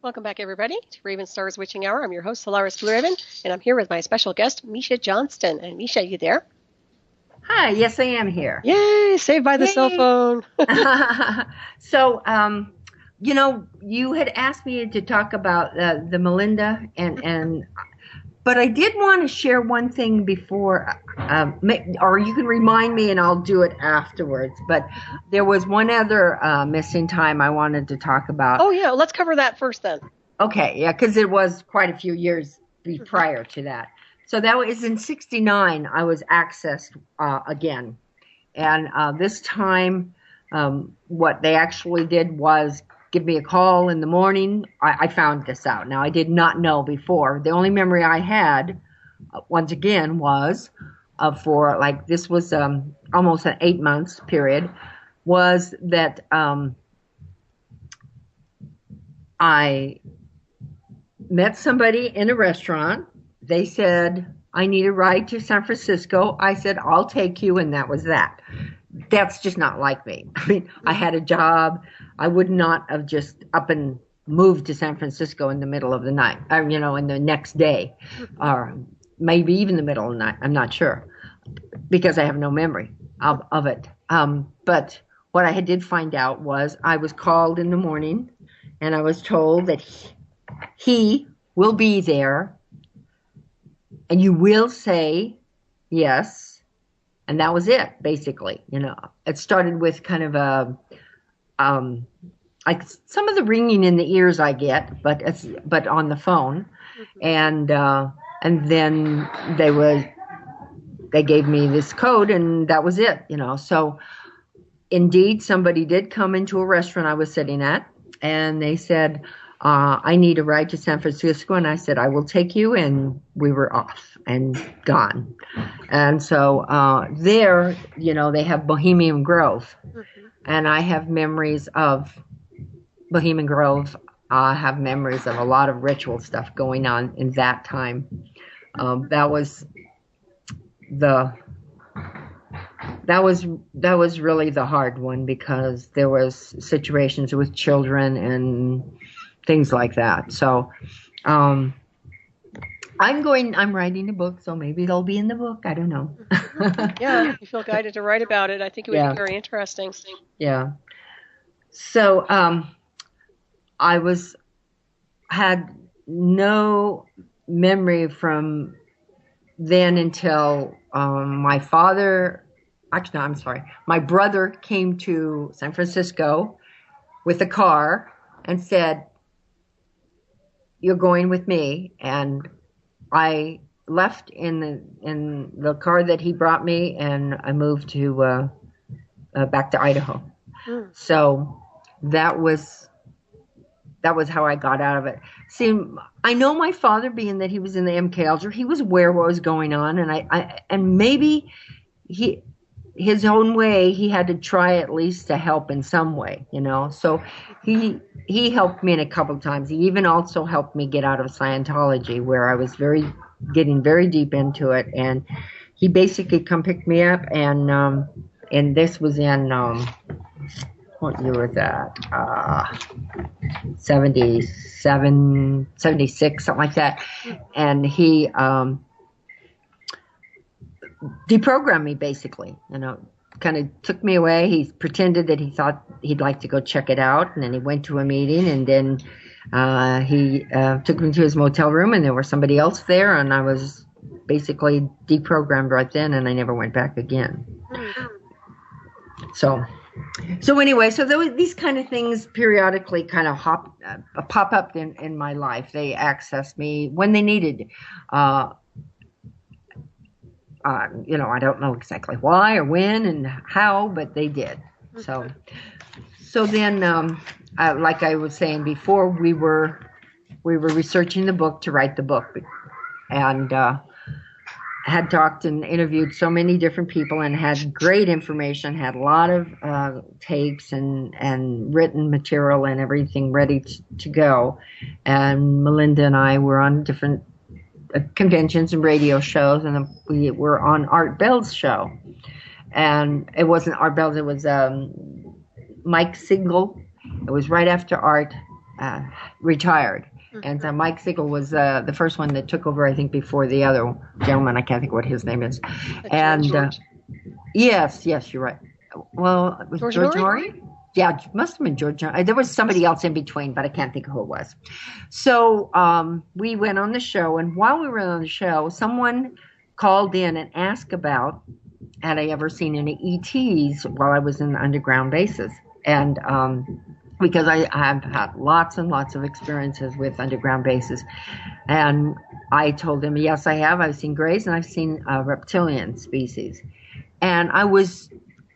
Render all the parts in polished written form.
Welcome back, everybody, to Ravenstar's Witching Hour. I'm your host, Solaris Blue Raven, and I'm here with my special guest, Miesha Johnston. And Miesha, you there? Hi, yes, I am here. Yay! Saved by the cell phone. So, you had asked me to talk about the Melinda, but I did want to share one thing before, or you can remind me and I'll do it afterwards. But there was one other missing time I wanted to talk about. Oh, yeah, let's cover that first then. Okay, yeah, because it was quite a few years prior to that. So that was in '69. I was accessed again, and this time, what they actually did was give me a call in the morning. I found this out. Now, I did not know before. The only memory I had, once again, was for like this was almost an 8 months period, was that I met somebody in a restaurant. They said, I need a ride to San Francisco. I said, I'll take you, and that was that. That's just not like me. I mean, I had a job. I would not have just up and moved to San Francisco in the middle of the night, in the next day, or maybe even the middle of the night. I'm not sure, because I have no memory of it. But what I did find out was I was called in the morning, and I was told that he will be there, and you will say yes. And that was it, basically. It started with kind of like some of the ringing in the ears I get, but on the phone, and then they gave me this code, and that was it. So indeed, somebody did come into a restaurant I was sitting at, and they said, I need a ride to San Francisco. And I said, I will take you. And we were off and gone. And so there, they have Bohemian Grove. And I have memories of Bohemian Grove. I have memories of a lot of ritual stuff going on in that time. That was really the hard one, because there was situations with children and things like that. So I'm writing a book, so maybe it'll be in the book. I don't know. Yeah, you feel guided to write about it. I think it would be very interesting. Yeah. So I had no memory from then until my brother came to San Francisco with a car and said, you're going with me. And I left in the car that he brought me, and I moved to back to Idaho. So that was how I got out of it. See, I know my father, being that he was in the MK Ultra, he was aware what was going on, and maybe his own way, he had to try at least to help in some way, So he helped me in a couple of times. He even also helped me get out of Scientology, where I was getting very deep into it. And he basically come pick me up, and this was in what year was that? 77, 76, something like that. And he deprogrammed me, basically, kind of took me away. He pretended that he thought he'd like to go check it out, and then he went to a meeting, and then he took me to his motel room, and there was somebody else there, and I was basically deprogrammed right then, and I never went back again. So anyway, these kind of things periodically kind of pop up in my life. They access me when they needed. I don't know exactly why or when and how, but they did. So then, like I was saying before, we were researching the book to write the book, and had talked and interviewed so many different people, and had great information, had a lot of tapes and written material and everything ready to go. And Melinda and I were on different conventions and radio shows, and we were on Art Bell's show. And it wasn't Art Bell's, it was Mike Siegel. It was right after Art, retired. And so Mike Siegel was the first one that took over, I think, before the other gentleman. I can't think what his name is. George. Yes, you're right. Well, was George Norrie? Yeah, it must have been George. There was somebody else in between, but I can't think of who it was. So we went on the show, and while we were on the show, someone called in and asked about, had I ever seen any ETs while I was in the underground bases? And because I have had lots and lots of experiences with underground bases. And I told him, yes, I have. I've seen grays and I've seen reptilian species. And I was,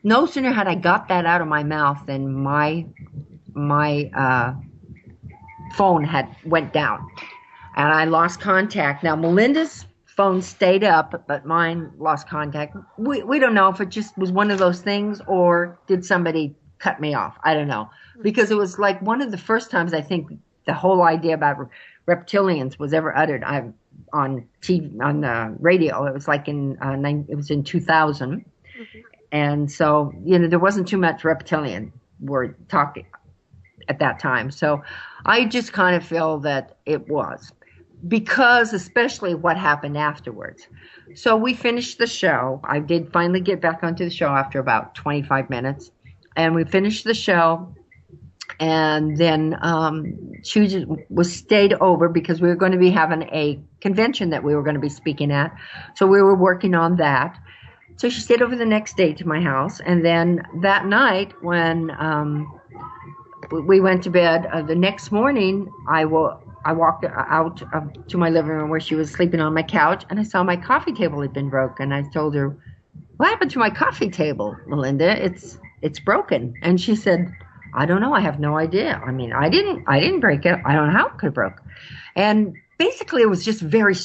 no sooner had I got that out of my mouth than my phone went down. And I lost contact. Now, Melinda's phone stayed up, but mine lost contact. We don't know if it just was one of those things or did somebody cut me off. I don't know. Because it was like one of the first times I think the whole idea about reptilians was ever uttered on TV, on the radio. It was like in 2000. Mm-hmm. And so, there wasn't too much reptilian word talking at that time. So I just kind of feel that it was. Because especially what happened afterwards. So we finished the show. I did finally get back onto the show after about 25 minutes. And we finished the show. And then she was stayed over because we were going to be having a convention that we were going to be speaking at. So we were working on that. So she stayed over the next day to my house. And then that night when we went to bed, the next morning I walked out to my living room where she was sleeping on my couch, and I saw my coffee table had been broken. I told her, "What happened to my coffee table, Melinda? It's broken." And she said, "I don't know. I have no idea. I mean, I didn't break it. I don't know how it could have broke." And basically, it was just very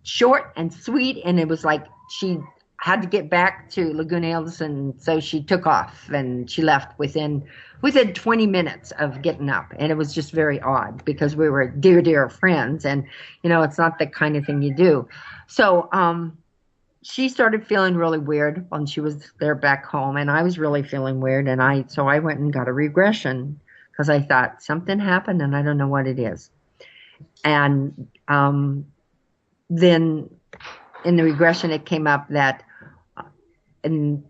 short and sweet, and it was like she had to get back to Laguna Hills, and so she took off and she left within 20 minutes of getting up. And it was just very odd because we were dear friends, and it's not the kind of thing you do. So she started feeling really weird when she was there back home, and I was really feeling weird, and so I went and got a regression because I thought something happened and I don't know what it is. And then in the regression it came up that and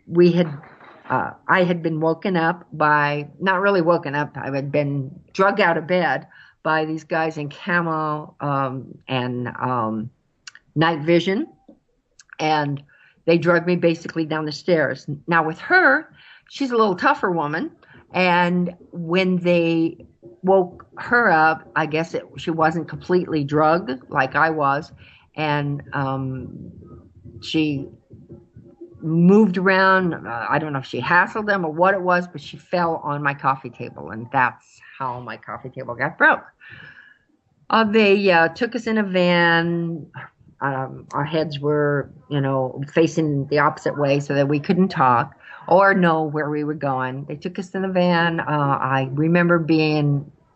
I had been woken up by, not really woken up, I had been drug out of bed by these guys in camo and night vision, and they drugged me basically down the stairs. Now with her, she's a little tougher woman, and when they woke her up, I guess she wasn't completely drugged like I was, and she moved around. I don't know if she hassled them or what it was, but she fell on my coffee table, and that's how my coffee table got broke. They took us in a van. Our heads were, facing the opposite way so that we couldn't talk or know where we were going. They took us in the van. I remember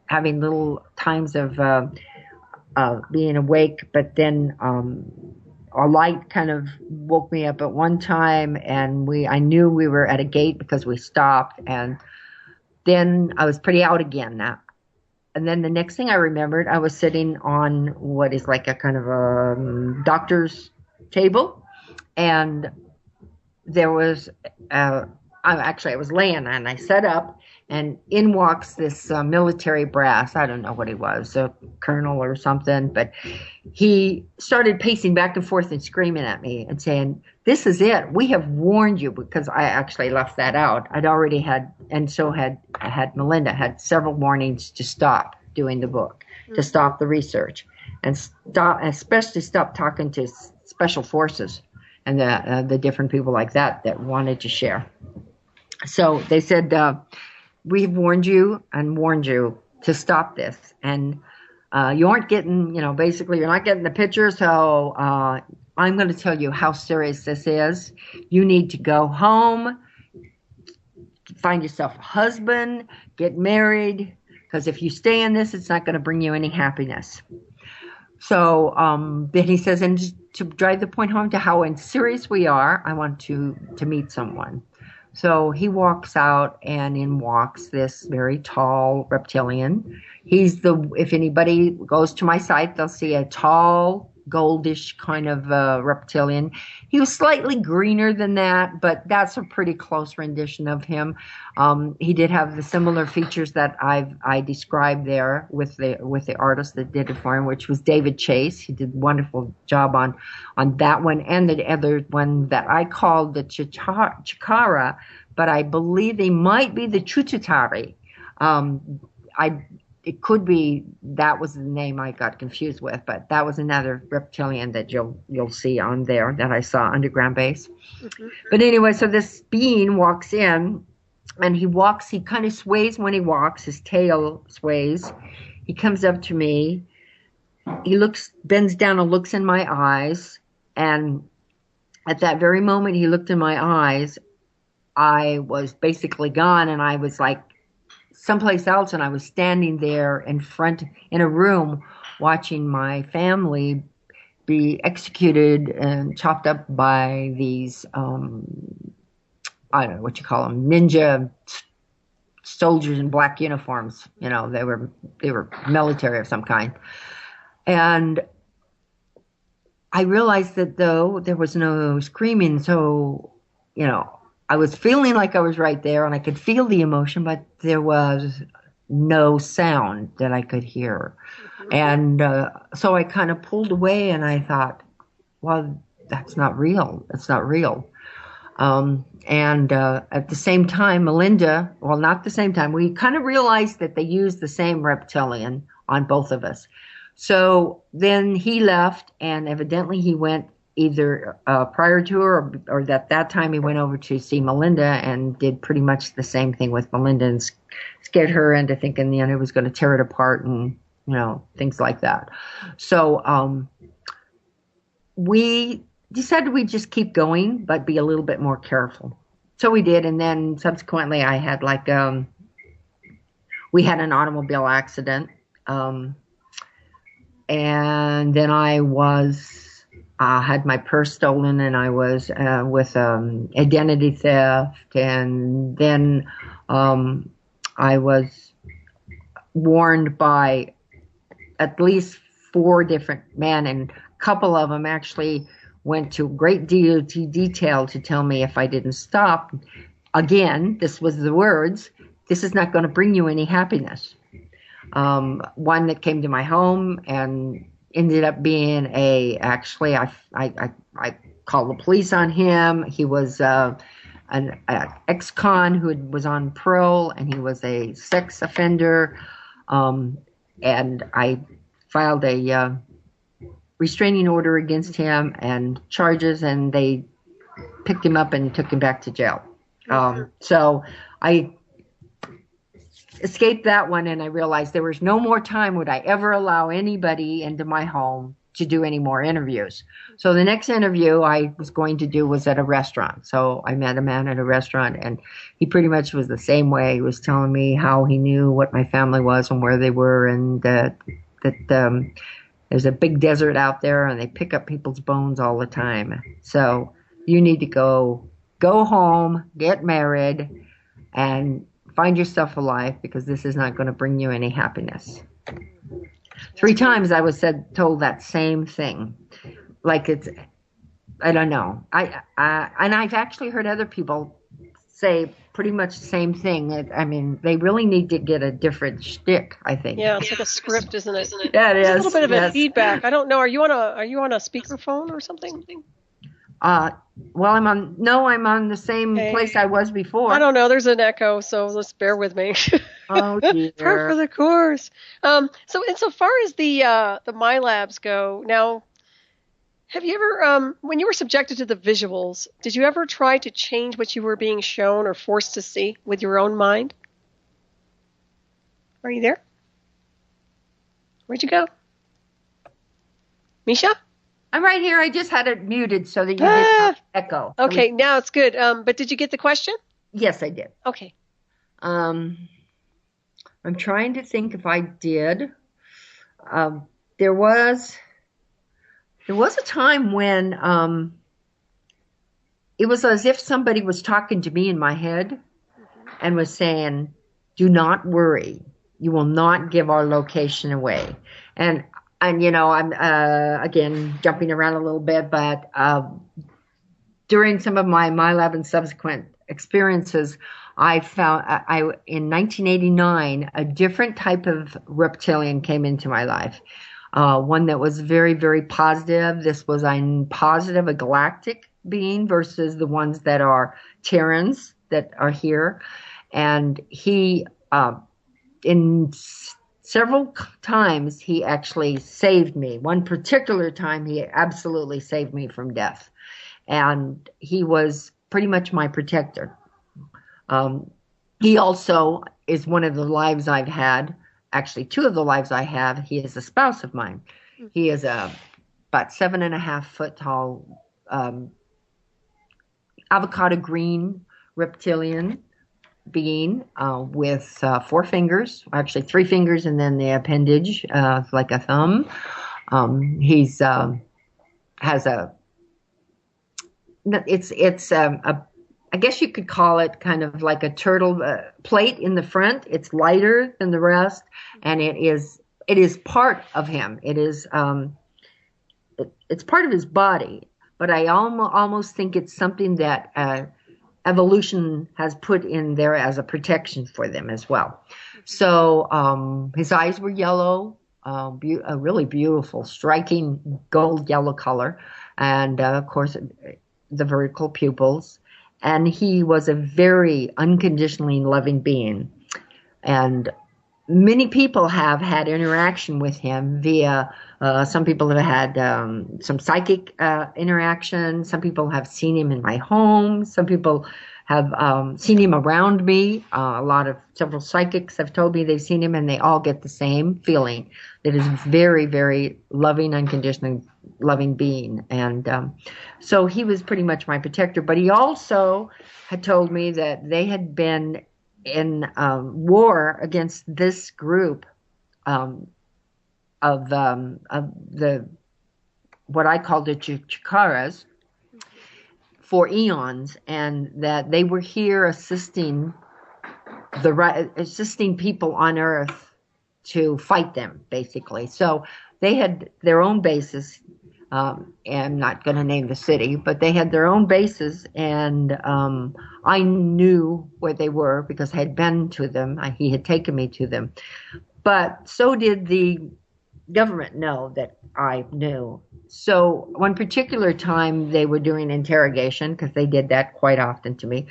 having little times of being awake, but then a light kind of woke me up at one time, and I knew we were at a gate because we stopped, and then I was pretty out again now. And then the next thing I remembered, I was sitting on what is like a kind of a doctor's table, and there was I was laying, and I sat up, and in walks this military brass. I don't know what he was, a colonel or something, but he started pacing back and forth and screaming at me and saying, "This is it. We have warned you," because I actually left that out. I'd already had, and so had Melinda, had several warnings to stop doing the book, to stop the research, and especially stop talking to special forces and the different people like that wanted to share. So they said, "We've warned you to stop this, and you aren't getting, basically you're not getting the picture, so I'm going to tell you how serious this is. You need to go home, find yourself a husband, get married, because if you stay in this, it's not going to bring you any happiness." So then he says, and to drive the point home to how serious we are, I want to meet someone. So he walks out, and in walks this very tall reptilian. If anybody goes to my site, they'll see a tall, goldish kind of reptilian. He was slightly greener than that, but that's a pretty close rendition of him. He did have the similar features that I described there with the artist that did it for him, which was David Chase. He did a wonderful job on that one, and the other one that I called the Chikara, but I believe they might be the Chututari. It could be that was the name I got confused with, but that was another reptilian that you'll see on there that I saw underground base. Mm-hmm. But anyway, so this being walks in, and he kind of sways when he walks, his tail sways. He comes up to me, he bends down and looks in my eyes, and at that very moment he looked in my eyes, I was basically gone, and I was like someplace else, and I was standing there in a room watching my family be executed and chopped up by these I don't know what you call them, ninja soldiers in black uniforms. They were military of some kind. And I realized that though there was no screaming, so I was feeling like I was right there, and I could feel the emotion, but there was no sound that I could hear. Mm-hmm. And so I kind of pulled away, and I thought, well, that's not real. It's not real. And at the same time, Melinda, well, not the same time, we kind of realized that they used the same reptilian on both of us. So then he left, and evidently he went either prior to her or at that time he went over to see Melinda and did pretty much the same thing with Melinda and scared her into thinking he was going to tear it apart and things like that. So we decided we'd just keep going but be a little bit more careful. So we did, and then subsequently I had we had an automobile accident, and then I had my purse stolen, and I was with identity theft, and then I was warned by at least 4 different men, and a couple of them actually went to great detail to tell me if I didn't stop, again, this was the words, this is not going to bring you any happiness. One that came to my home and ended up being actually I called the police on him. He was an ex-con who was on parole, and he was a sex offender, and I filed a restraining order against him and charges, and they picked him up and took him back to jail. So I escaped that one, and I realized there was no more time would I ever allow anybody into my home to do any more interviews. So the next interview I was going to do was at a restaurant. So I met a man at a restaurant, and he pretty much was the same way. He was telling me how he knew what my family was and where they were, and that there's a big desert out there, and they pick up people's bones all the time. So you need to go home, get married, and find yourself a life, because this is not going to bring you any happiness. 3 times I was told that same thing. Like I don't know. And I've actually heard other people say pretty much the same thing. I mean, they really need to get a different shtick, I think. Yeah, it's like a script, isn't it? Yeah, it is. There's a little bit of a feedback. I don't know. Are you on a speakerphone or something? Well, I'm on the same place I was before. I don't know. There's an echo, so let's bear with me. Oh, dear. Par for the course. So insofar as the MyLabs go, now, have you ever, when you were subjected to the visuals, did you ever try to change what you were being shown or forced to see with your own mind? Are you there? Where'd you go? Miesha? I'm right here. I just had it muted so that you didn't echo. Okay, now it's good. But did you get the question? Yes, I did. Okay. I'm trying to think if I did. There was a time when it was as if somebody was talking to me in my head Mm-hmm. and was saying, "Do not worry. You will not give our location away." And I'm again jumping around a little bit, but during some of my MyLab and subsequent experiences, I found in 1989 a different type of reptilian came into my life. One that was very, very positive. This was a galactic being versus the ones that are Terrans that are here. And he, in several times, he actually saved me. One particular time, he absolutely saved me from death. And he was pretty much my protector. Um, he also is one of the lives I've had. Actually, two of the lives I have. He is a spouse of mine. He is about 7.5 foot tall, avocado green reptilian being with 4 fingers, actually 3 fingers, and then the appendage like a thumb. He's has a it's a I guess you could call it kind of like a turtle plate in the front. It's lighter than the rest, and it is part of him. It's part of his body, but I almost think it's something that evolution has put in there as a protection for them as well. So his eyes were yellow, a really beautiful, striking gold yellow color, and of course the vertical pupils. And he was a very unconditionally loving being. And many people have had interaction with him via, some people have had some psychic interaction. Some people have seen him in my home. Some people have seen him around me. Several psychics have told me they've seen him, and they all get the same feeling that is very, very loving, unconditionally loving being. And so he was pretty much my protector. But he also had told me that they had been in war against this group of the what I called the Chikaras for eons, and that they were here assisting people on Earth to fight them, basically. So they had their own bases. And I'm not going to name the city, but they had their own bases, and I knew where they were because I had been to them. He had taken me to them. But so did the government know that I knew. So one particular time they were doing interrogation, because they did that quite often to me.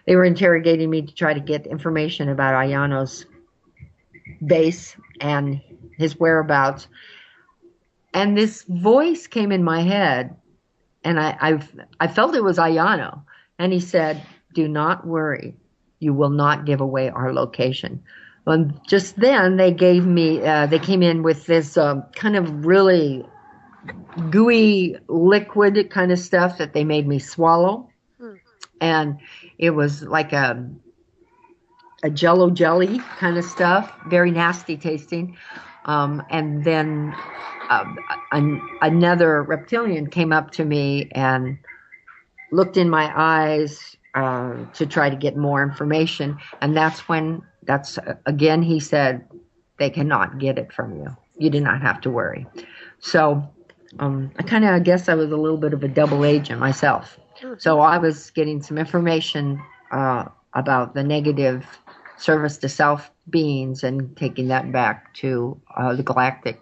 They were interrogating me to try to get information about Ayano's base and his whereabouts. And this voice came in my head, and I felt it was Ayano. And he said, "Do not worry. You will not give away our location." And just then they came in with this kind of really gooey liquid kind of stuff that they made me swallow. And it was like a jello jelly kind of stuff, very nasty tasting. And then another reptilian came up to me and looked in my eyes to try to get more information. And again, he said, "They cannot get it from you. You do not have to worry." So I guess I was a little bit of a double agent myself. So I was getting some information about the negative service to self beings and taking that back to the galactic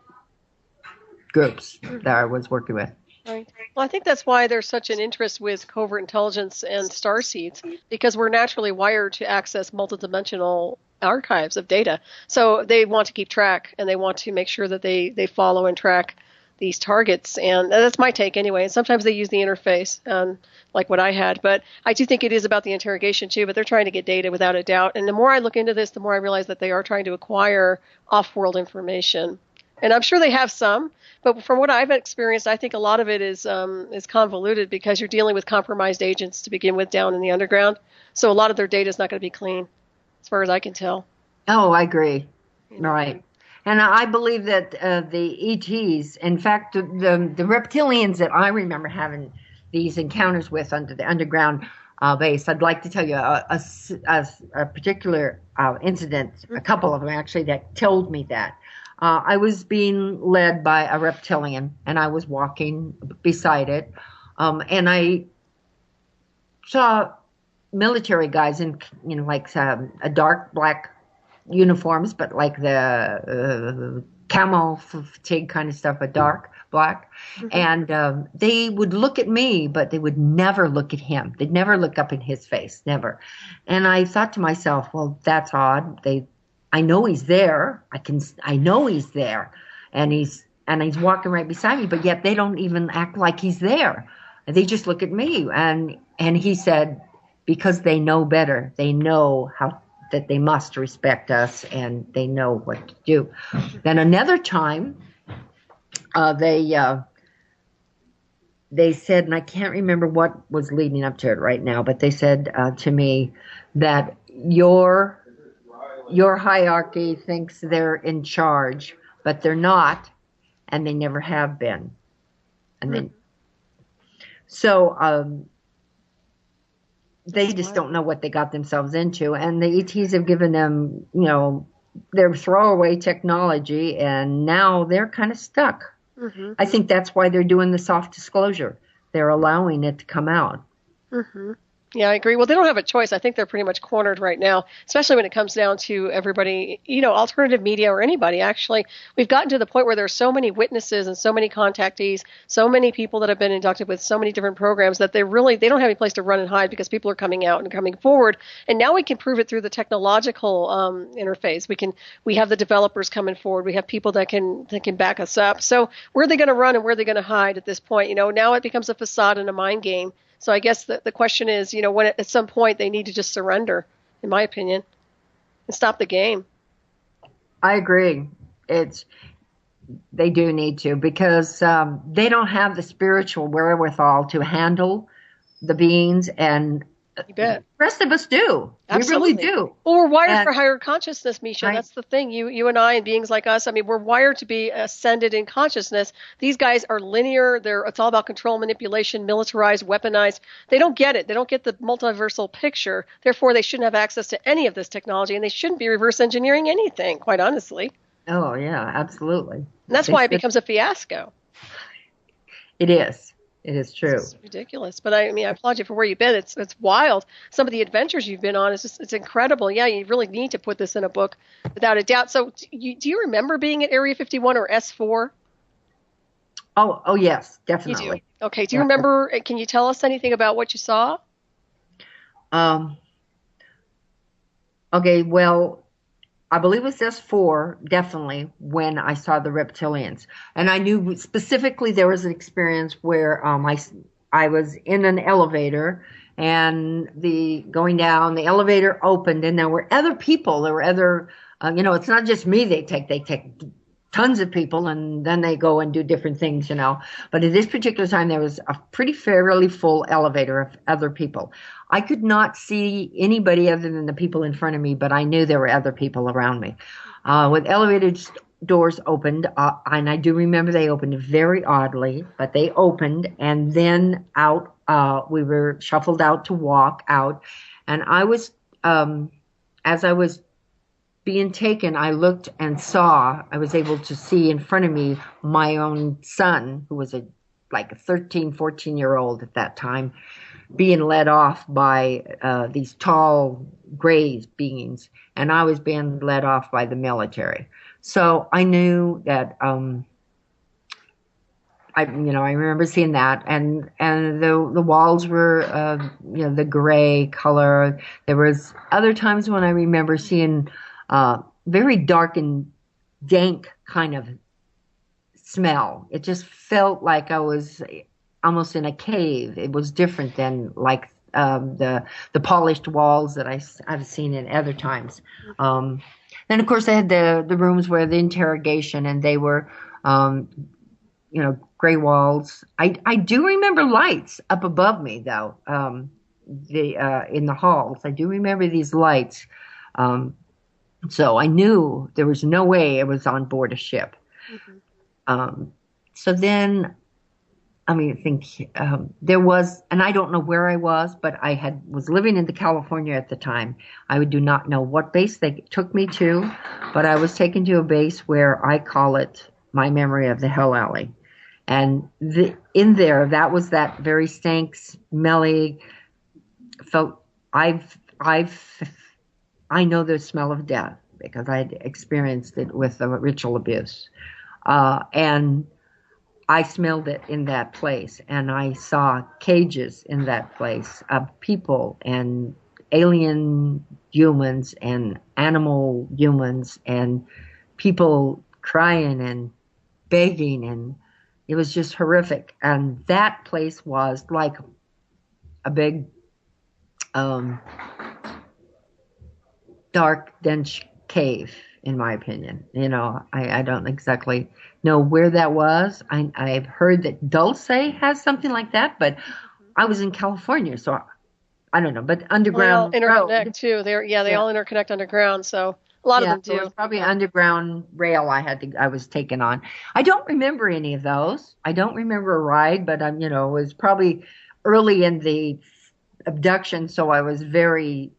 groups that I was working with. Right. Well, I think that's why there's such an interest with covert intelligence and star seeds, because we're naturally wired to access multidimensional archives of data. So they want to keep track, and they want to make sure that they follow and track these targets. And that's my take anyway. And sometimes they use the interface, like what I had. But I do think it is about the interrogation too, but they're trying to get data without a doubt. And the more I look into this, the more I realize that they are trying to acquire off-world information. And I'm sure they have some, but from what I've experienced, I think a lot of it is convoluted because you're dealing with compromised agents to begin with down in the underground. So a lot of their data is not going to be clean, as far as I can tell. Oh, I agree. Right. And I believe that the ETs, in fact, the reptilians that I remember having these encounters with under the underground base. I'd like to tell you a particular incident, a couple of them actually, that told me that. I was being led by a reptilian, and I was walking beside it, and I saw military guys in, like a dark black uniforms, but like the camo fatigue kind of stuff, a dark black. And they would look at me, but they would never look at him. They'd never look up in his face, never. And I thought to myself, well, that's odd. I know he's there. I know he's there, and he's walking right beside me, but yet they don't even act like he's there. They just look at me. And he said, because they know better, they know that they must respect us, and they know what to do. Then another time, they said, and I can't remember what was leading up to it right now, but they said to me that your hierarchy thinks they're in charge, but they're not, and they never have been. And then, so they just don't know what they got themselves into, and the ETs have given them, their throwaway technology, and now they're kind of stuck. I think that's why they're doing the soft disclosure. They're allowing it to come out. Yeah, I agree. Well, they don't have a choice. I think they're pretty much cornered right now, especially when it comes down to everybody, alternative media or anybody. Actually, we've gotten to the point where there's so many witnesses and so many contactees, so many people that have been inducted with so many different programs that they don't have any place to run and hide, because people are coming out and coming forward. And now we can prove it through the technological interface. We have the developers coming forward. We have people that can back us up. So where are they going to run and where are they going to hide at this point? Now it becomes a facade and a mind game. So I guess the question is, when at some point they need to just surrender, in my opinion, and stop the game. I agree. They do need to, because they don't have the spiritual wherewithal to handle the beings, and you bet. The rest of us do. Absolutely. We really do. Well, we're wired for higher consciousness, Miesha. Right. That's the thing. You and I and beings like us, we're wired to be ascended in consciousness. These guys are linear. It's all about control, manipulation, militarized, weaponized. They don't get it. They don't get the multiversal picture. Therefore, they shouldn't have access to any of this technology, and they shouldn't be reverse engineering anything, quite honestly. Oh, yeah, absolutely. And that's why it becomes a fiasco. It is. It is true. It's ridiculous. But I applaud you for where you've been. It's wild. Some of the adventures you've been on, it's incredible. Yeah, you really need to put this in a book without a doubt. So do you remember being at Area 51 or S4? Oh yes, definitely. You do. Okay. Do you remember, can you tell us anything about what you saw? Okay, well, I believe it was S4, definitely, when I saw the reptilians. And I knew specifically there was an experience where I was in an elevator, and going down, the elevator opened, and there were other people. There were other, it's not just me they take tons of people, and then they go and do different things, But at this particular time, there was a fairly full elevator of other people. I could not see anybody other than the people in front of me, but I knew there were other people around me. When elevator doors opened, and I do remember they opened very oddly, but they opened, and then out, we were shuffled out to walk out, and I was, as I was being taken, I looked and I was able to see in front of me my own son, who was like a 13, 14-year-old at that time, being led off by these tall gray beings, and I was being led off by the military. So I knew that I remember seeing that, and the walls were the gray color. There was other times when I remember seeing very dark and dank kind of smell. It just felt like I was almost in a cave. It was different than like the polished walls that I've seen in other times. Then of course I had the rooms where the interrogation, and they were gray walls. I do remember lights up above me though, in the halls. I do remember these lights. So I knew there was no way I was on board a ship. So then I mean, I think there was, and I don't know where I was, but was living in California at the time. I do not know what base they took me to, but I was taken to a base where I call it my memory of the Hell Alley. And in there, that was that very stank, smelly, felt, I know the smell of death because I'd experienced it with the ritual abuse. And I smelled it in that place, and I saw cages in that place of people and alien humans and animal humans and people crying and begging, and it was just horrific. And that place was like a big dark, dense cave, in my opinion. You know, I don't exactly know where that was. I've heard that Dulce has something like that, but I was in California, so I don't know. But underground Well, they all interconnect road, too. They yeah, all interconnect underground, so a lot of yeah. them So it do. was probably underground rail I was taken on. I don't remember any of those. I don't remember a ride, but you know, it was probably early in the abduction, so I was very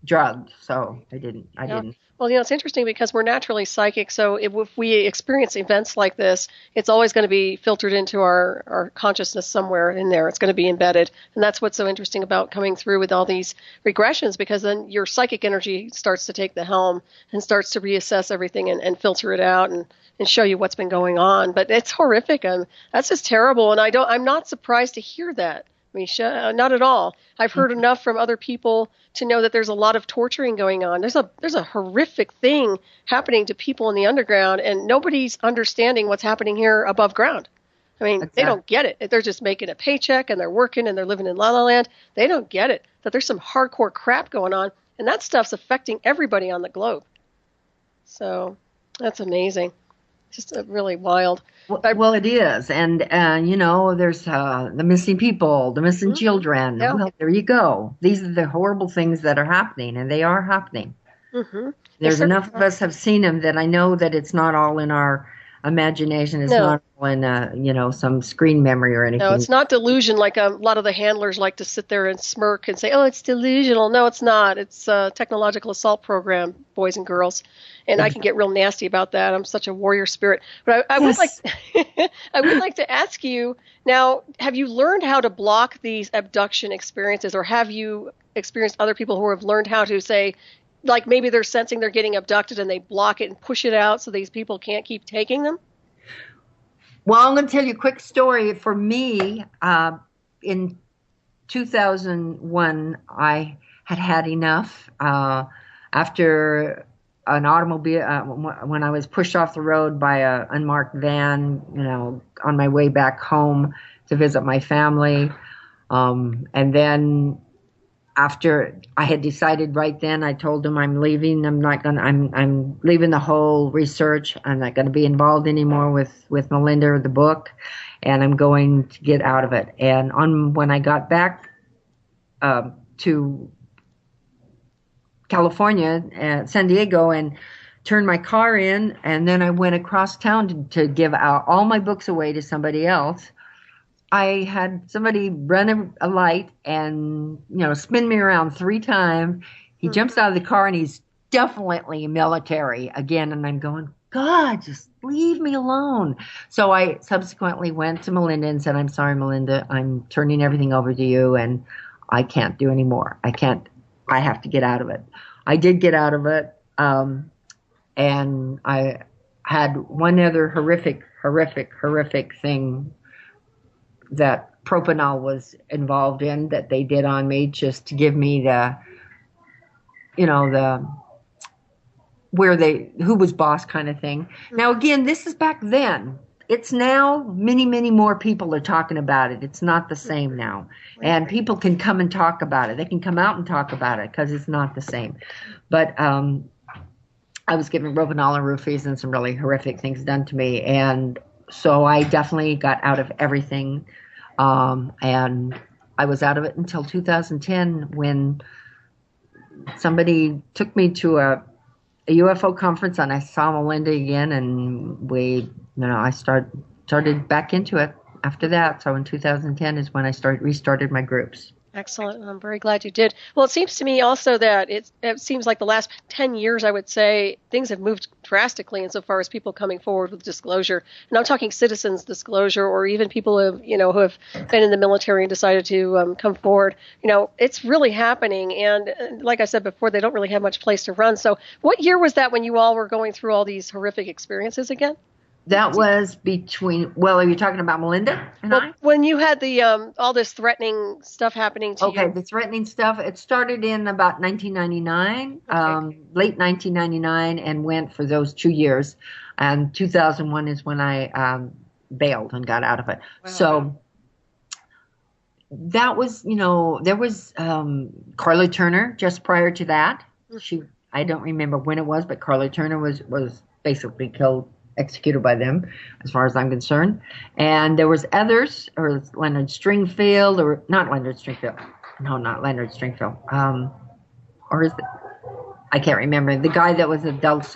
drugged, so I didn't. Yeah. Well, it's interesting because we're naturally psychic. So if we experience events like this, it's always going to be filtered into our consciousness somewhere in there. It's going to be embedded. And that's what's so interesting about coming through with all these regressions, because then your psychic energy starts to take the helm and starts to reassess everything and filter it out and show you what's been going on. But it's horrific, and that's just terrible. And I'm not surprised to hear that, Miesha, not at all. I've heard enough from other people to know that there's a lot of torturing going on. There's a horrific thing happening to people in the underground, and nobody's understanding what's happening here above ground. I mean, Exactly. they don't get it. They're just making a paycheck and they're working and they're living in La La Land. They don't get it that there's some hardcore crap going on, and that stuff's affecting everybody on the globe. So that's amazing. Just really wild. Well, it is, and you know, there's the missing people, the missing children. Yeah. Well, there you go. These are the horrible things that are happening, and they are happening. Mm-hmm. There's enough of us have seen them that I know that it's not all in our imagination. It's not all in you know, some screen memory or anything. No, it's not delusion like a lot of the handlers like to sit there and smirk and say, "Oh, it's delusional." No, it's not. It's a technological assault program, boys and girls. And I can get real nasty about that. I'm such a warrior spirit. But I would like I would like to ask you now, have you learned how to block these abduction experiences, or have you experienced other people who have learned how to say, like maybe they're sensing they're getting abducted and they block it and push it out so these people can't keep taking them? Well, I'm going to tell you a quick story. For me, in 2001, I had enough. After an automobile, when I was pushed off the road by an unmarked van, you know, on my way back home to visit my family. And then after I had decided right then, I told him I'm leaving. I'm leaving the whole research. I'm not going to be involved anymore with Melinda or the book, and I'm going to get out of it. And when I got back to California, San Diego, and turned my car in, and then I went across town to give out all my books away to somebody else. I had somebody run a light and, you know, spin me around 3 times. He jumps out of the car, and he's definitely military again. And I'm going, God, just leave me alone. So I subsequently went to Melinda and said, I'm sorry, Melinda, I'm turning everything over to you, and I can't do any more. I have to get out of it. I did get out of it. And I had one other horrific thing that propanol was involved in that they did on me, just to give me the, you know, who was boss kind of thing. Now, again, this is back then. It's now many more people are talking about it. It's not the same now. And people can come and talk about it. They can come out and talk about it because it's not the same. But I was given propanol and roofies and some really horrific things done to me. And so I definitely got out of everything. And I was out of it until 2010 when somebody took me to a UFO conference, and I saw Melinda again, and I started back into it. after that. So in 2010 is when I restarted my groups. Excellent. I'm very glad you did. Well, it seems to me also that it seems like the last 10 years, I would say, things have moved drastically insofar as people coming forward with disclosure. And I'm talking citizens disclosure, or even people who have been in the military and decided to come forward. It's really happening. And like I said before, they don't really have much place to run. So what year was that when you all were going through all these horrific experiences again? That was are you talking about Melinda and I? When you had the all this threatening stuff happening to you. Okay, the threatening stuff, it started in about 1999, late 1999, and went for those 2 years. And 2001 is when I bailed and got out of it. Wow. So that was, there was Carly Turner just prior to that. I don't remember when it was, but Carly Turner was basically executed by them, as far as I'm concerned. And there was others, or Leonard Stringfield, or not Leonard Stringfield. No, not Leonard Stringfield. Or is it? I can't remember. The guy that was a Dulce.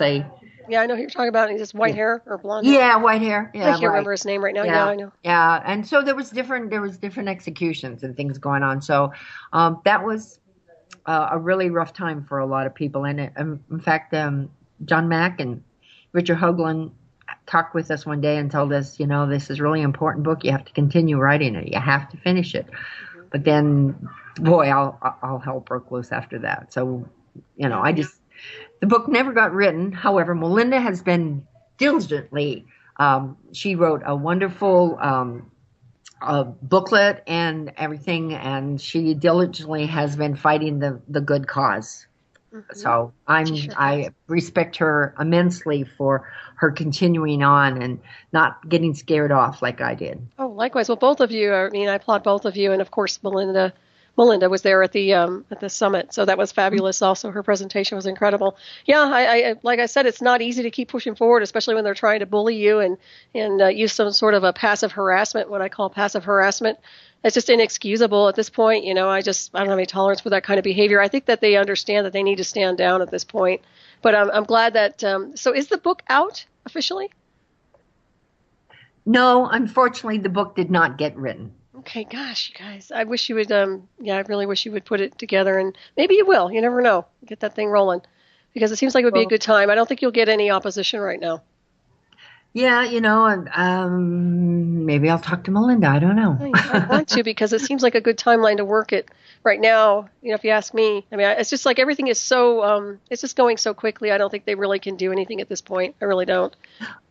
Yeah, I know who you're talking about. He's just white hair or blonde. Yeah, white hair. Yeah, I can't remember his name right now. Yeah, I know. Yeah, and so there was different executions and things going on. So that was a really rough time for a lot of people. And in fact, John Mack and Richard Hoagland talked with us one day and told us, this is a really important book. You have to continue writing it. You have to finish it. Mm-hmm. But then, boy, all hell broke loose after that. So, the book never got written. However, Melinda has been diligently, she wrote a wonderful booklet and everything, and she diligently has been fighting the good cause. Mm-hmm. So I respect her immensely for her continuing on and not getting scared off like I did. Oh, likewise. Well, both of you. I applaud both of you, and of course, Melinda was there at the summit, so that was fabulous. Also, her presentation was incredible. Yeah, I like I said, it's not easy to keep pushing forward, especially when they're trying to bully you and use some sort of a passive harassment. What I call passive harassment. It's just inexcusable at this point. I don't have any tolerance for that kind of behavior. I think that they understand that they need to stand down at this point. But I'm glad that. So is the book out officially? No, unfortunately, the book did not get written. Okay, gosh, you guys, I wish you would. I really wish you would put it together, and maybe you will. You never know. Get that thing rolling, because it seems like it would be a good time. I don't think you'll get any opposition right now. Yeah, maybe I'll talk to Melinda. I don't know. I want to, because it seems like a good timeline to work it right now. If you ask me, it's just like everything is so, it's just going so quickly. I don't think they really can do anything at this point. I really don't.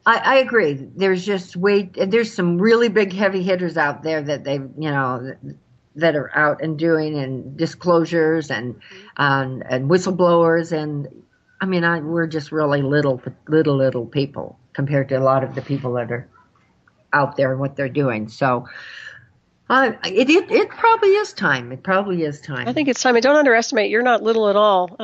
I agree. There's there's some really big heavy hitters out there that that are out and doing and disclosures and whistleblowers. And we're just really little people compared to a lot of the people that are out there and what they're doing. So it probably is time. It probably is time. I think it's time. And don't underestimate. You're not little at all.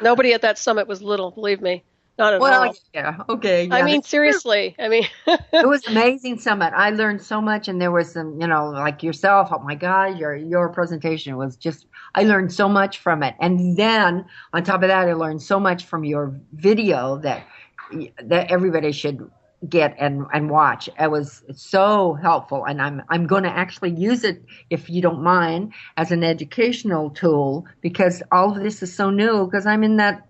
Nobody at that summit was little, believe me. Not at all. Well, yeah, okay. Yeah, seriously. It was an amazing summit. I learned so much, and there was some, like yourself. Oh my God, your presentation was just. I learned so much from it, and then on top of that, I learned so much from your video that everybody should get and watch. It was so helpful, and I'm going to actually use it, if you don't mind, as an educational tool, because all of this is so new, because I'm in that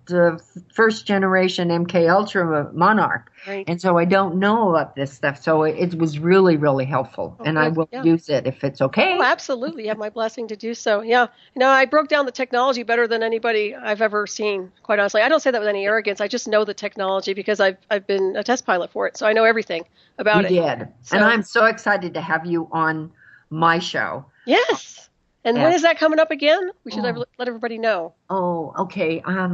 first generation MK Ultra monarch. Right. And so I don't know about this stuff. So it was really, really helpful. And I will use it if it's okay. Oh, absolutely. You have my blessing to do so. Yeah. I broke down the technology better than anybody I've ever seen, quite honestly. I don't say that with any arrogance. I just know the technology because I've been a test pilot for it. So I know everything about it. You did. So, and I'm so excited to have you on my show. Yes. And when is that coming up again? We should let everybody know. Oh, okay. I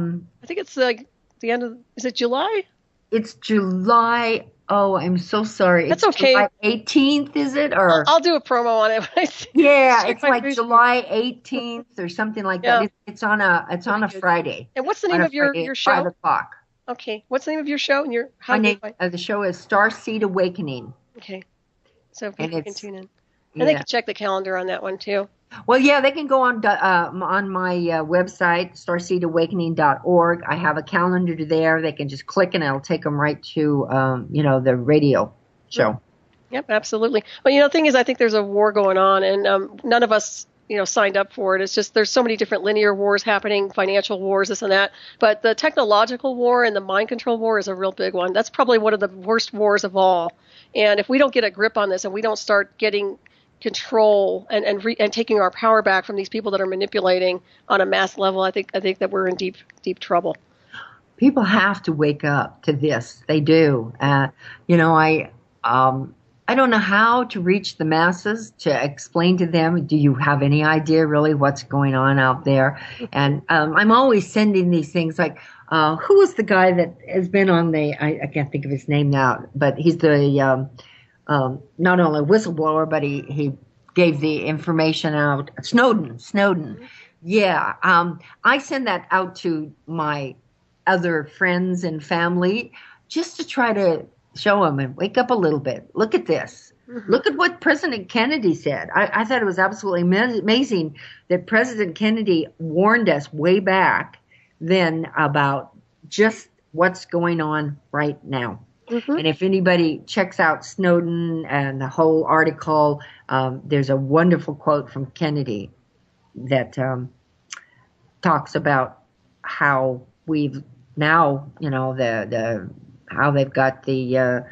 think it's the end of, is it July? It's July. Oh, I'm so sorry. That's okay. July 18th, is it? Or I'll do a promo on it. Yeah, it's like July 18th or something like that. It's on a Friday. And what's the name of your show? 5 o'clock. Okay. What's the name of your show? And my name of the show is STAR Awakening. Okay. So people can tune in. And they can check the calendar on that one too. Well, yeah, they can go on my website, starseedawakening.org. I have a calendar there. They can just click and it'll take them right to, the radio show. Yep, absolutely. Well, the thing is, I think there's a war going on, and none of us, signed up for it. It's just there's so many different linear wars happening, financial wars, this and that. But the technological war and the mind control war is a real big one. That's probably one of the worst wars of all. And if we don't get a grip on this and we don't start getting control and taking our power back from these people that are manipulating on a mass level, I think that we're in deep trouble. People have to wake up to this. They do. You know, I don't know how to reach the masses to explain to them. Do you have any idea really what's going on out there? And I'm always sending these things like, who was the guy that has been on I can't think of his name now, but he's the not only whistleblower, but he gave the information out. Snowden. Yeah. I send that out to my other friends and family just to try to show them and wake up a little bit. Look at this. Mm-hmm. Look at what President Kennedy said. I thought it was absolutely amazing that President Kennedy warned us way back then about just what's going on right now. Mm-hmm. And if anybody checks out Snowden and the whole article, there's a wonderful quote from Kennedy that talks about how we've now, how they've got the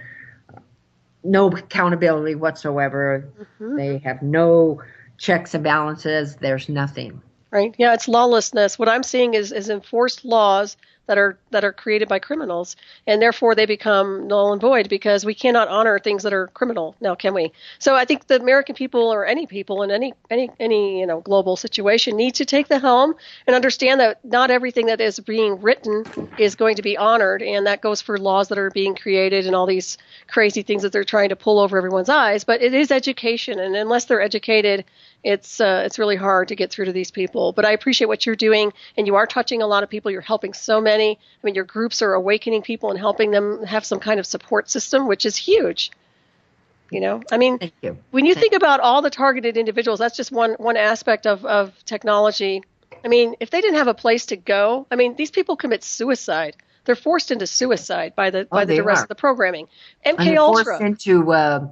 no accountability whatsoever. Mm-hmm. They have no checks and balances. There's nothing. Right. Yeah, it's lawlessness. What I'm seeing is enforced laws that are created by criminals, and therefore they become null and void because we cannot honor things that are criminal now, can we? So I think the American people, or any people in any global situation, need to take the helm and understand that not everything that is being written is going to be honored, and that goes for laws that are being created and all these crazy things that they're trying to pull over everyone's eyes. But it is education, and unless they're educated, it's really hard to get through to these people. But I appreciate what you're doing, and you are touching a lot of people. You're helping so many. I mean, your groups are awakening people and helping them have some kind of support system, which is huge. I mean, when you think about all the targeted individuals, that's just one aspect of technology. I mean, if they didn't have a place to go, I mean, these people commit suicide. They're forced into suicide by the rest of the programming. MK Ultra. Forced into,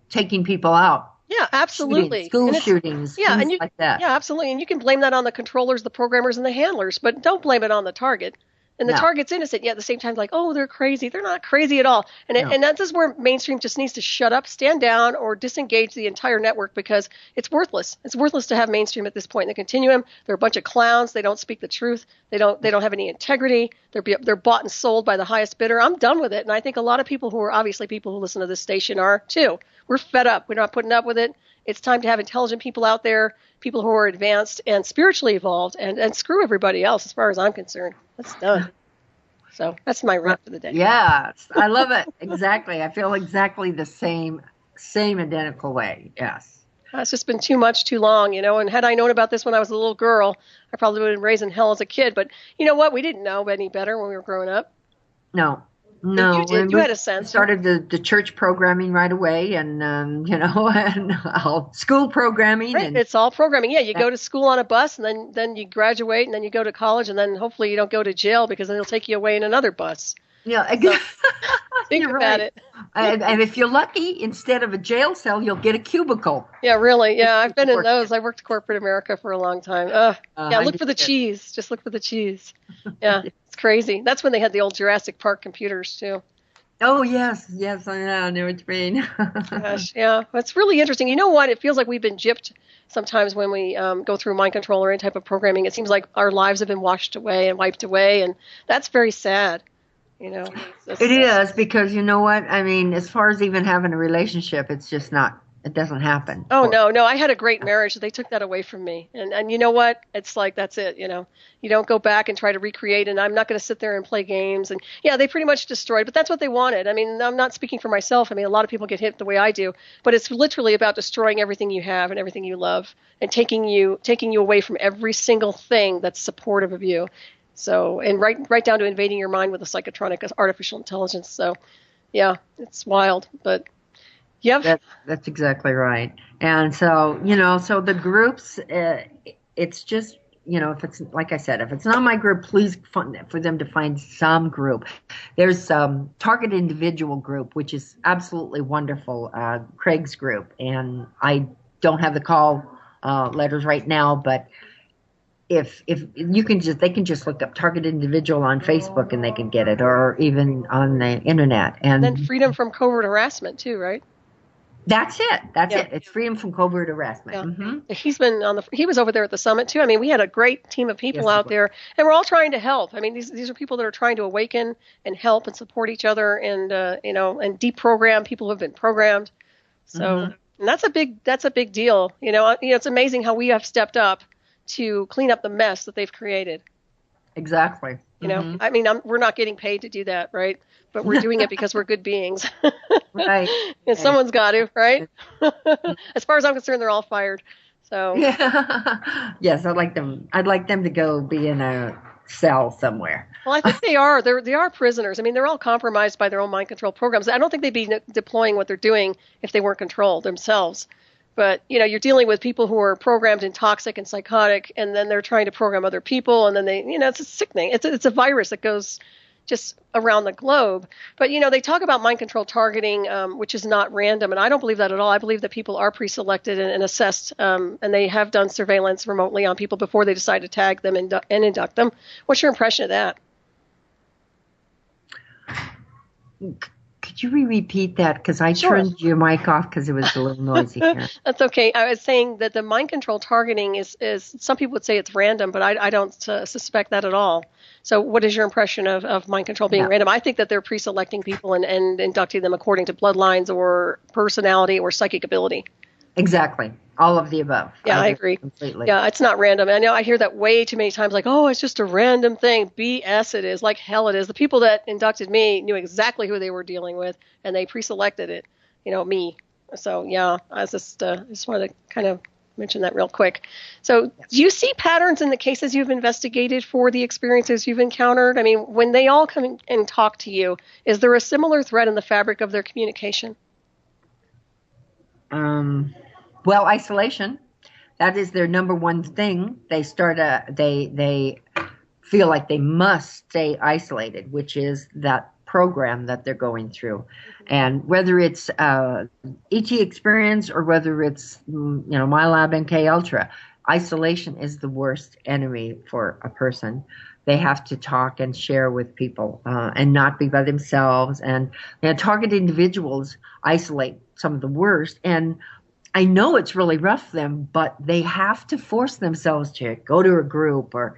taking people out. Yeah, absolutely. Shootings, things like that. Yeah, absolutely. And you can blame that on the controllers, the programmers, and the handlers, but don't blame it on the target. And the target's innocent, yet at the same time, like, oh, they're crazy. They're not crazy at all. And that's just where mainstream just needs to shut up, stand down, or disengage the entire network, because it's worthless. It's worthless to have mainstream at this point in the continuum. They're a bunch of clowns. They don't speak the truth. They don't have any integrity. They're bought and sold by the highest bidder. I'm done with it. And I think a lot of people who are obviously people who listen to this station are too. We're fed up. We're not putting up with it. It's time to have intelligent people out there, people who are advanced and spiritually evolved, and screw everybody else as far as I'm concerned. That's done. So that's my rant for the day. Yeah, I love it. Exactly. I feel exactly the same identical way. Yes. It's just been too much, too long, and had I known about this when I was a little girl, I probably would have been raised in hell as a kid. But you know what? We didn't know any better when we were growing up. No. You did. You had a sense. Started the church programming right away, and and school programming. Right. It's all programming. Yeah, you go to school on a bus, and then you graduate, and then you go to college, and then hopefully you don't go to jail, because then they'll take you away in another bus. Yeah, again. So, think about right. it. And if you're lucky, instead of a jail cell, you'll get a cubicle. Yeah, really. Yeah, I've been in those. I worked corporate America for a long time. Yeah, look for the cheese. Just look for the cheese. Yeah, it's crazy. That's when they had the old Jurassic Park computers, too. Oh, yes, I know what you mean. Gosh, yeah. It's really interesting. You know what? It feels like we've been gypped sometimes when we go through mind control or any type of programming. It seems like our lives have been washed away and wiped away, and that's very sad. It is, because you know what? I mean, as far as even having a relationship, it's just not, it doesn't happen. Oh, no. I had a great marriage. They took that away from me. And you know what? It's like, that's it. You don't go back and try to recreate, and I'm not going to sit there and play games. And yeah, they pretty much destroyed, but that's what they wanted. I mean, I'm not speaking for myself. I mean, a lot of people get hit the way I do, but it's literally about destroying everything you have and everything you love, and taking you away from every single thing that's supportive of you. So, and right down to invading your mind with a psychotronic artificial intelligence. So, yeah, it's wild, but yep. That's exactly right. And so, so the groups, it's just if it's, like I said, if it's not my group, please for them to find some group. There's Target Individual group, which is absolutely wonderful, Craig's group. And I don't have the call letters right now, but if you can they can just look up Target Individual on Facebook and they can get it, or even on the internet. And then freedom from covert harassment too, right? That's it. That's it. It's freedom from covert harassment. Yeah. Mm-hmm. He was over there at the summit too. I mean, we had a great team of people out there, and we're all trying to help. I mean, these are people that are trying to awaken and help and support each other, and and deprogram people who have been programmed. So, and that's a big deal. It's amazing how we have stepped up to clean up the mess that they've created. Exactly. I mean, we're not getting paid to do that, right? But we're doing it because we're good beings. Right. And someone's got to, right? As far as I'm concerned, they're all fired. So. Yeah. Yes, I'd like them to go be in a cell somewhere. Well, I think they are. They are prisoners. I mean, they're all compromised by their own mind control programs. I don't think they'd be deploying what they're doing if they weren't controlled themselves. But, you're dealing with people who are programmed and toxic and psychotic, and then they're trying to program other people, and then it's a sickening. It's a virus that goes just around the globe. But, they talk about mind control targeting, which is not random, and I don't believe that at all. I believe that people are pre-selected and assessed, and they have done surveillance remotely on people before they decide to tag them and induct them. What's your impression of that? Could you repeat that? Because I turned your mic off because it was a little noisy here. That's okay. I was saying that the mind control targeting is some people would say it's random, but I don't suspect that at all. So what is your impression of mind control being random? I think that they're pre-selecting people and inducting them according to bloodlines or personality or psychic ability. Exactly. All of the above. Yeah, I agree. Completely. Yeah, it's not random. I know I hear that way too many times, like, oh, it's just a random thing. BS it is. Like hell it is. The people that inducted me knew exactly who they were dealing with, and they pre-selected it, me. So, yeah, I just wanted to kind of mention that real quick. So do you see patterns in the cases you've investigated for the experiences you've encountered? I mean, when they all come and talk to you, is there a similar thread in the fabric of their communication? Well, isolation, that is their number one thing. They they feel like they must stay isolated, which is that program that they're going through. And whether it's ET experience or whether it's, MyLab NK Ultra, isolation is the worst enemy for a person. They have to talk and share with people and not be by themselves. And target individuals isolate some of the worst. And I know it's really rough for them, but they have to force themselves to go to a group or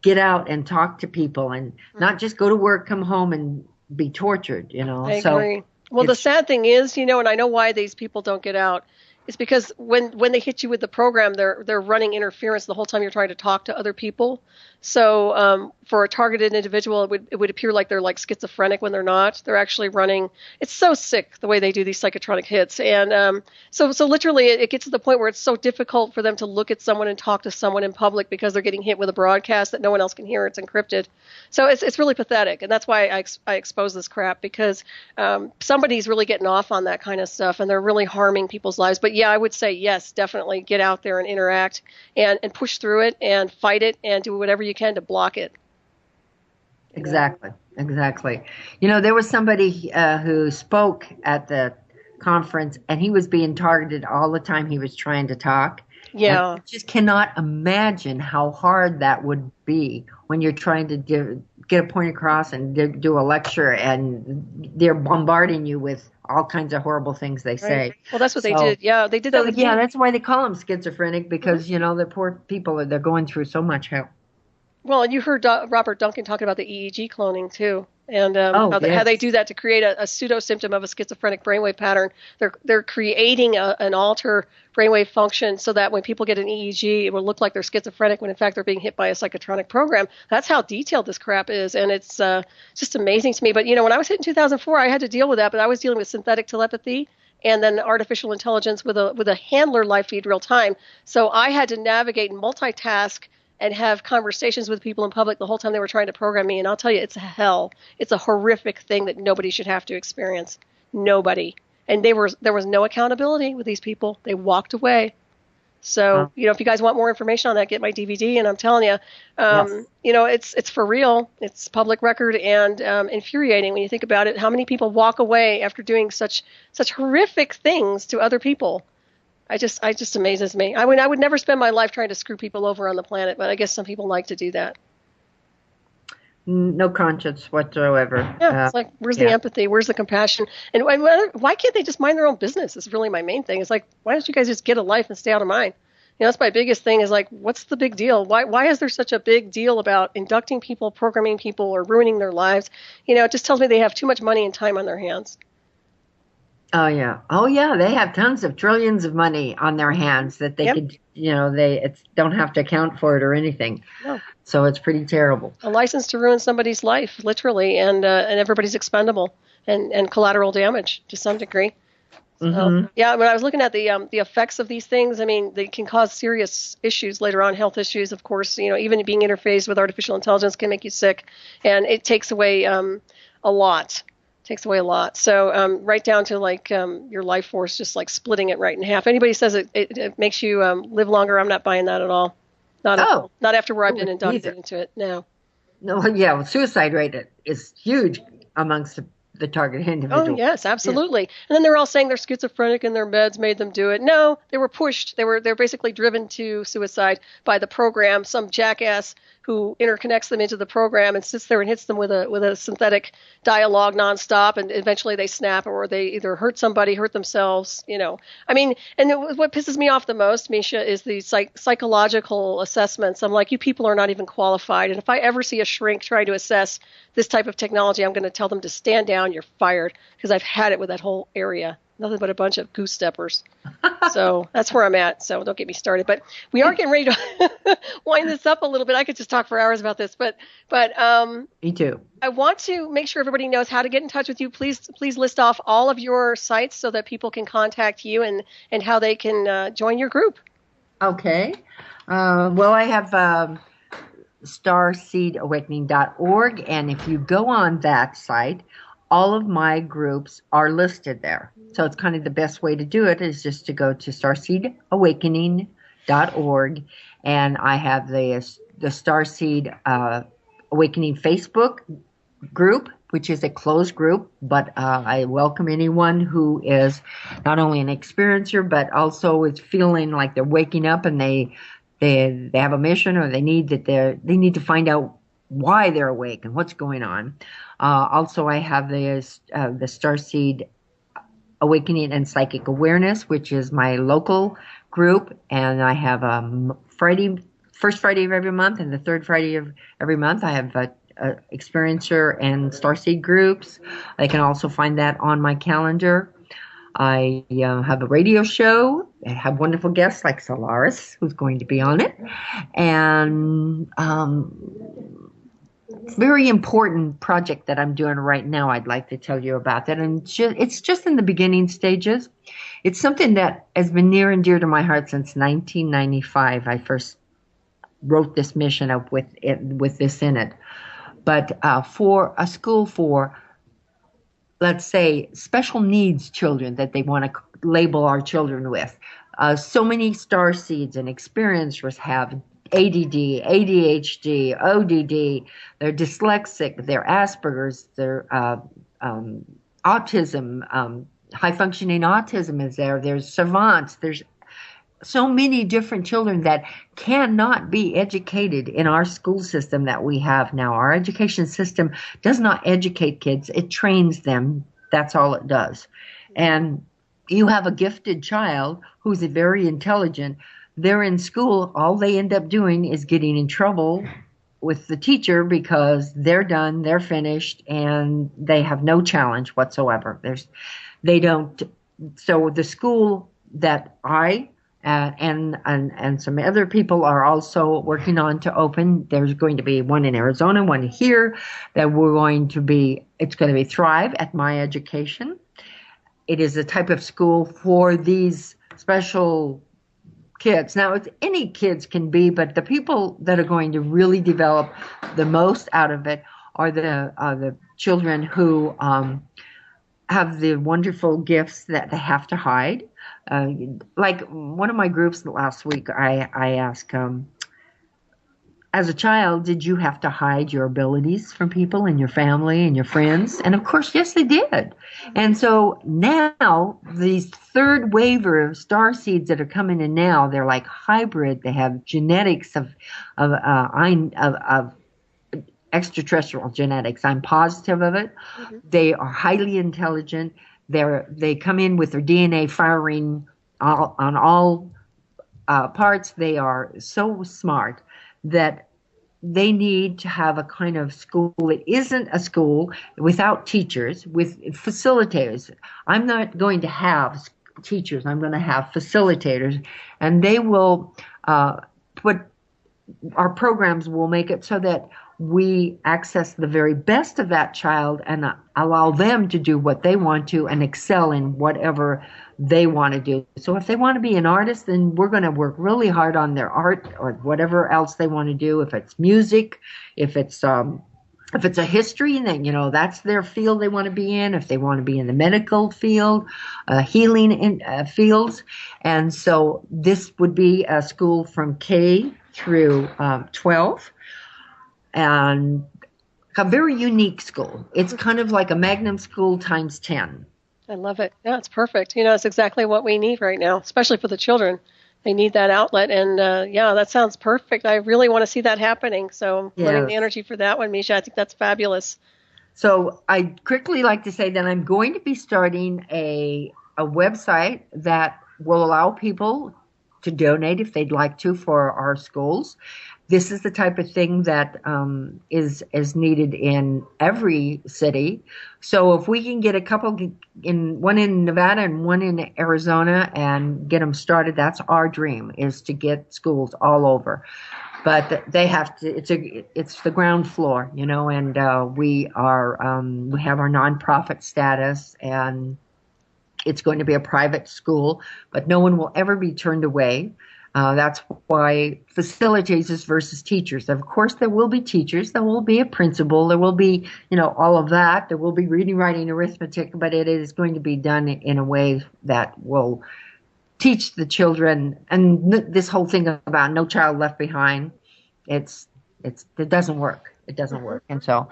get out and talk to people and not just go to work, come home and be tortured, I agree. Well, the sad thing is, and I know why these people don't get out, is because when they hit you with the program, they're running interference the whole time you're trying to talk to other people. So for a targeted individual, it would appear like they're like schizophrenic when they're not. They're actually running. It's so sick the way they do these psychotronic hits. And so literally it gets to the point where it's so difficult for them to look at someone and talk to someone in public because they're getting hit with a broadcast that no one else can hear. It's encrypted. So it's really pathetic. And that's why I expose this crap, because somebody's really getting off on that kind of stuff and they're really harming people's lives. But yeah, I would say, yes, definitely get out there and interact and push through it and fight it and do whatever you can to block it. Exactly. There was somebody who spoke at the conference and he was being targeted all the time he was trying to talk. Yeah. And I just cannot imagine how hard that would be when you're trying to get a point across and do a lecture and they're bombarding you with all kinds of horrible things they say. Well, that's what they did. Yeah, they did that. Yeah, that's why they call them schizophrenic, because, the poor people, they're going through so much hell. Well, and you heard Robert Duncan talking about the EEG cloning, too. And how they do that to create a pseudo symptom of a schizophrenic brainwave pattern. They're creating an alter brainwave function so that when people get an EEG, it will look like they're schizophrenic when in fact they're being hit by a psychotronic program. That's how detailed this crap is, and it's just amazing to me. But when I was hit in 2004, I had to deal with that, but I was dealing with synthetic telepathy and then artificial intelligence with a handler live feed real time. So I had to navigate and multitask and have conversations with people in public the whole time they were trying to program me. And I'll tell you, it's hell. It's a horrific thing that nobody should have to experience. Nobody. And there was no accountability with these people. They walked away. So, if you guys want more information on that, get my DVD. And I'm telling you, Yes. it's for real. It's public record and infuriating when you think about it. How many people walk away after doing such horrific things to other people? I just amazes me. I would never spend my life trying to screw people over on the planet, but I guess some people like to do that. No conscience whatsoever. Yeah, it's like, where's the Yeah. empathy? Where's the compassion? And why can't they just mind their own business? Is really my main thing. It's like, why don't you guys just get a life and stay out of mine? That's my biggest thing. Is like, what's the big deal? Why is there such a big deal about inducting people, programming people, or ruining their lives? It just tells me they have too much money and time on their hands. Oh yeah. Oh yeah. They have tons of trillions of money on their hands that they Yep. could, they don't have to account for it or anything. No. So it's pretty terrible. A license to ruin somebody's life, literally, and everybody's expendable and collateral damage to some degree. So, yeah, when I was looking at the effects of these things, I mean, they can cause serious issues later on, health issues, of course. Even being interfaced with artificial intelligence can make you sick, and it takes away a lot. Takes away a lot. So right down to like your life force, just like splitting it right in half. Anybody says it makes you live longer, I'm not buying that at all. Not at all. Not after where I've been inducted into it. No. No, yeah, well, suicide rate is huge amongst the target individual. Oh, yes, absolutely. Yeah. And then they're all saying they're schizophrenic and their meds made them do it. No, they were pushed. They're basically driven to suicide by the program, some jackass who interconnects them into the program and sits there and hits them with a synthetic dialogue nonstop, and eventually they snap, or they either hurt somebody, hurt themselves. I mean, and what pisses me off the most, Miesha, is the psychological assessments. I'm like, you people are not even qualified. And if I ever see a shrink try to assess this type of technology, I'm going to tell them to stand down. You're fired, because I've had it with that whole area. Nothing but a bunch of goose steppers. So that's where I'm at. So don't get me started. But we are getting ready to wind this up a little bit. I could just talk for hours about this, but Me too. I want to make sure everybody knows how to get in touch with you. Please list off all of your sites so that people can contact you and how they can join your group. Okay. Well, I have starseedawakening.org, and if you go on that site, all of my groups are listed there. So it's kind of the best way to do it is just to go to starseedawakening.org, and I have the Starseed Awakening Facebook group, which is a closed group, but I welcome anyone who is not only an experiencer, but also is feeling like they're waking up and they have a mission, or they need to find out why they're awake and what's going on. Also, I have the Starseed Awakening and Psychic Awareness, which is my local group, and I have first Friday of every month and the third Friday of every month. I have experiencer and Starseed groups. I can also find that on my calendar. I have a radio show. I have wonderful guests like Solaris, who's going to be on it, and very important project that I'm doing right now. I'd like to tell you about that, and it's just in the beginning stages. It's something that has been near and dear to my heart since 1995. I first wrote this mission up with this in it, but for a school for, let's say, special needs children that they want to label our children with. So many star seeds and experiencers have ADD, ADHD, ODD, they're dyslexic, they're Asperger's, they're autism, high-functioning autism is there, there's savants, there's so many different children that cannot be educated in our school system that we have now. Our education system does not educate kids, it trains them. That's all it does. And you have a gifted child who's very intelligent. They're in school, all they end up doing is getting in trouble with the teacher because they're done, they're finished, and they have no challenge whatsoever. So the school that I and some other people are also working on to open. There's going to be one in Arizona, one here, that it's going to be Thrive at My Education. It is a type of school for these special kids. Now, any kids can be, but the people that are going to really develop the most out of it are the children who have the wonderful gifts that they have to hide. uh, like one of my groups last week, I asked, as a child, did you have to hide your abilities from people and your family and your friends? And of course, yes, they did. And so now these third wave of star seeds that are coming in now, they're like hybrid. They have genetics of extraterrestrial genetics. I'm positive of it. Mm-hmm. They are highly intelligent. They come in with their DNA firing on all parts. They are so smart that they need to have a kind of school. It isn't a school without teachers, with facilitators. I'm not going to have teachers. I'm going to have facilitators, and they will put our programs will make it so that we access the very best of that child and allow them to do what they want to and excel in whatever they want to do. So if they want to be an artist, then we're going to work really hard on their art or whatever else they want to do. If it's music, if it's a history, then that's their field they want to be in. If they want to be in the medical field, healing fields, and so this would be a school from K through 12, and a very unique school. It's kind of like a Magnum school times 10. I love it. Yeah, it's perfect. It's exactly what we need right now, especially for the children. They need that outlet. And yeah, that sounds perfect. I really want to see that happening. So I'm learning the energy for that one, Miesha. I think that's fabulous. So I'd quickly like to say that I'm going to be starting a website that will allow people to donate if they'd like to for our schools. This is the type of thing that is needed in every city. So if we can get a couple one in Nevada and one in Arizona and get them started, that's our dream, is to get schools all over. But they have to. It's the ground floor, and we have our nonprofit status, and it's going to be a private school, but no one will ever be turned away. That's why facilitators versus teachers. Of course, there will be teachers. There will be a principal. There will be, all of that. There will be reading, writing, arithmetic, but it is going to be done in a way that will teach the children. And this whole thing about no child left behind, it doesn't work. It doesn't work. And so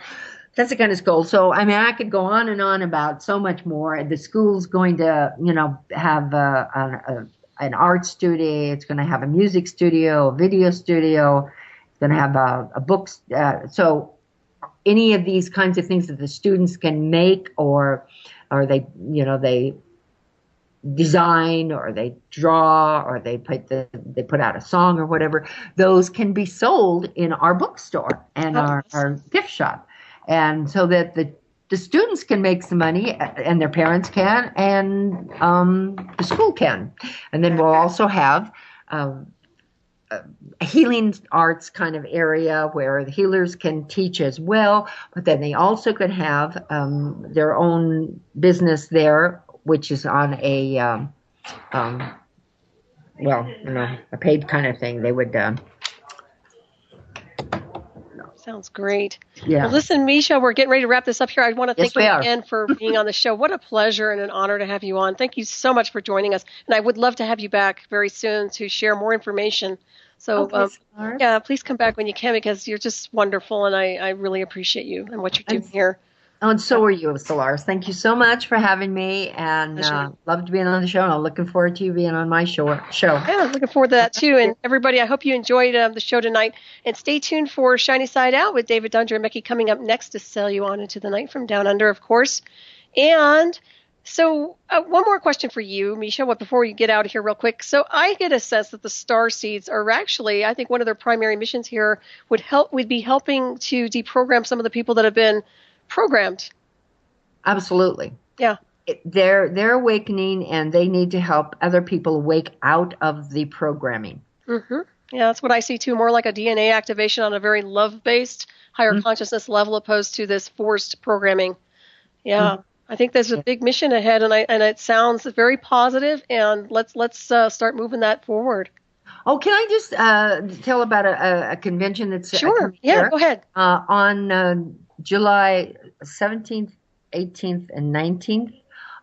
that's the kind of school. So, I mean, I could go on and on about so much more. The school's going to, have an art studio. It's going to have a music studio, a video studio. It's going to have a book. So any of these kinds of things that the students can make, or they design, or they draw, or they put out a song or whatever, those can be sold in our bookstore and our gift shop. And so that the students can make some money, and their parents can, and the school can. And then we'll also have a healing arts kind of area where the healers can teach as well, but then they also could have their own business there, which is on a paid kind of thing. They would Sounds great. Yeah. Well, listen, Miesha, we're getting ready to wrap this up here. I want to thank you again for being on the show. What a pleasure and an honor to have you on. Thank you so much for joining us. And I would love to have you back very soon to share more information. So, yeah, please come back when you can, because you're just wonderful, and I really appreciate you and what you're doing here. Oh, and so are you, Solaris. Thank you so much for having me, and love to be on the show. And I'm looking forward to you being on my show. Yeah, looking forward to that too. And everybody, I hope you enjoyed the show tonight. And stay tuned for Shiny Side Out with David Dunder and Mickey coming up next to sail you on into the night from down under, of course. And so one more question for you, Miesha, before we get out of here real quick. So I get a sense that the star seeds are actually, I think one of their primary missions here would be helping to deprogram some of the people that have been programmed. Absolutely. Yeah. They're awakening, and they need to help other people wake out of the programming. Mm-hmm. Yeah, that's what I see too. More like a DNA activation on a very love-based, higher consciousness level, opposed to this forced programming. Yeah, I think there's a big mission ahead, and it sounds very positive. And let's start moving that forward. Oh, can I just tell about a convention that's sure? Yeah, go ahead. On July 17th, 18th, and 19th,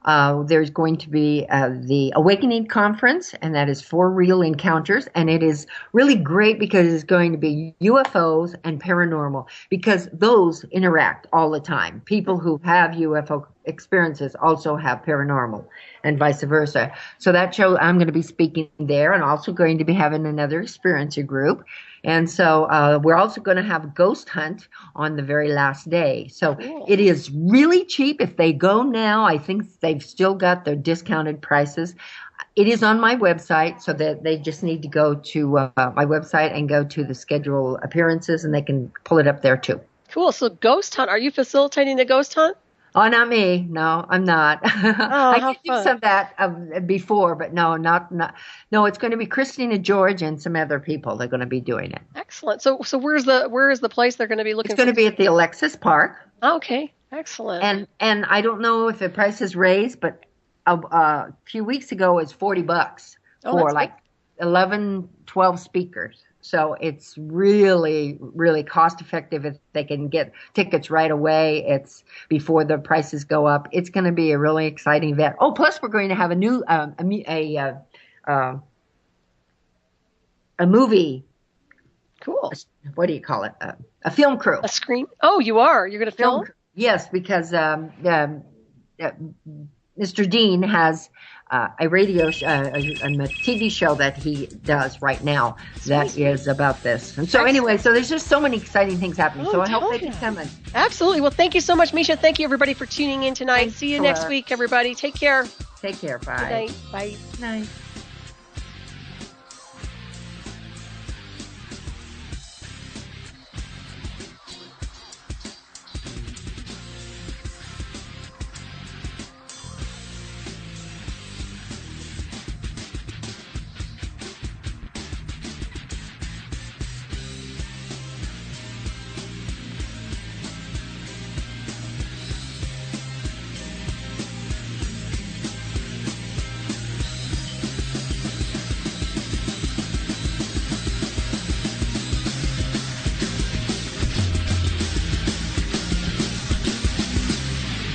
There's going to be the Awakening Conference, and that is for real encounters. And it is really great because it's going to be UFOs and paranormal, because those interact all the time. People who have UFO experiences also have paranormal, and vice versa. So that show, I'm going to be speaking there, and also going to be having another experiencer group. And so we're also going to have a ghost hunt on the very last day. So Cool. it is really cheap. If they go now, I think they've still got their discounted prices. It is on my website, so that they just need to go to my website and go to the schedule appearances, and they can pull it up there too. Cool. So ghost hunt. Are you facilitating the ghost hunt? Oh, not me. No, I'm not. Oh, I how did do fun. some of that before, but no, not. No, it's going to be Christina George and some other people. They're going to be doing it. Excellent. So where's the place they're going to be It's looking going for? to be at the Alexis Park, Oh, okay. Excellent. and I don't know if the price is raised, but a few weeks ago it was $40 Oh, for that's like 11, 12 speakers. So it's really, really cost effective if they can get tickets right away. It's before the prices go up. It's going to be a really exciting event. Oh, plus we're going to have a new a movie. Cool. What do you call it? A film crew. A screen. Oh, you are. You're going to film? Yes, because Mr. Dean has a radio a TV show that he does right now that is about this. And so anyway, so there's just so many exciting things happening. So I hope they can come in. Absolutely. Well, thank you so much, Miesha. Thank you, everybody, for tuning in tonight. Thanks, See you Laura. next week, everybody. Take care. Take care. Bye. Good night. Bye. Good night.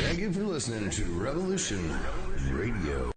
Thank you for listening to Revolution Radio.